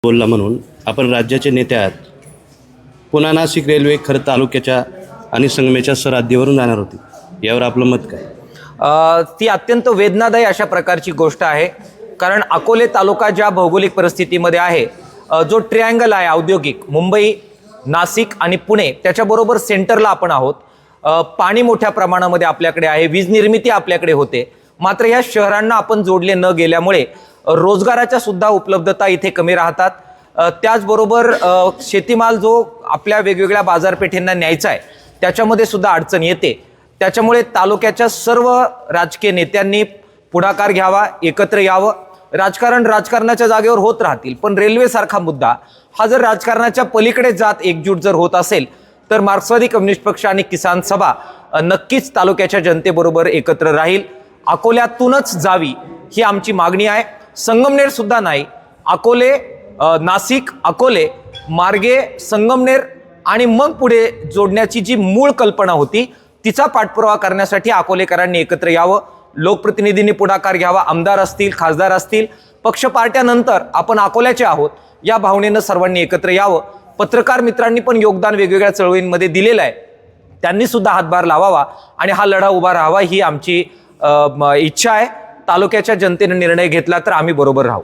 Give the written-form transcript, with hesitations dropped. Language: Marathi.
बोलला म्हणून आपण राज्याचे नेते आहात. पुन्हा नाशिक रेल्वे खरं तालुक्याच्या आणि संगमेच्या सरहद्दीवरून जाणार होती. यावर आपलं मत काय? ती अत्यंत वेदनादायी अशा प्रकारची गोष्ट आहे. कारण अकोले तालुका ज्या भौगोलिक परिस्थितीमध्ये आहे, जो ट्रिअँगल आहे औद्योगिक, मुंबई, नाशिक आणि पुणे, त्याच्याबरोबर सेंटरला आपण आहोत. पाणी मोठ्या प्रमाणामध्ये आपल्याकडे आहे, वीज निर्मिती आपल्याकडे होते. मात्र या शहरांना आपण जोडले न गेल्यामुळे रोजगाराच्या सुद्धा उपलब्धता इथे कमी राहतात. त्याचबरोबर शेतीमाल जो आपल्या वेगवेगळ्या बाजारपेठेंना न्यायचा आहे त्याच्यामध्ये सुद्धा अडचण येते. त्याच्यामुळे तालुक्याच्या सर्व राजकीय नेत्यांनी पुढाकार घ्यावा, एकत्र यावं. राजकारणाच्या जागेवर होत राहतील, पण रेल्वेसारखा मुद्दा हा जर राजकारणाच्या पलीकडे जात एकजूट जर होत असेल तर मार्क्सवादी कम्युनिस्ट पक्ष आणि किसान सभा नक्कीच तालुक्याच्या जनतेबरोबर एकत्र राहील. अकोल्यातूनच जावी ही आमची मागणी आहे. संगमनेर सुद्धा नाही, अकोले, नाशिक, अकोले मार्गे संगमनेर आणि मग पुढे जोडण्याची जी मूळ कल्पना होती तिचा पाठपुरावा करण्यासाठी अकोलेकरांनी एकत्र यावं. लोकप्रतिनिधींनी पुढाकार घ्यावा. आमदार असतील, खासदार असतील, पक्ष पार्ट्यानंतर आपण अकोल्याचे आहोत या भावनेनं सर्वांनी एकत्र यावं. पत्रकार मित्रांनी पण योगदान वेगवेगळ्या चळवळींमध्ये दिलेलं आहे, त्यांनी सुद्धा हातभार लावावा आणि हा लढा उभा राहावा ही आमची इच्छा आहे. तालुक्याच्या जनतेने निर्णय घेतला तर आम्ही बरोबर राहू.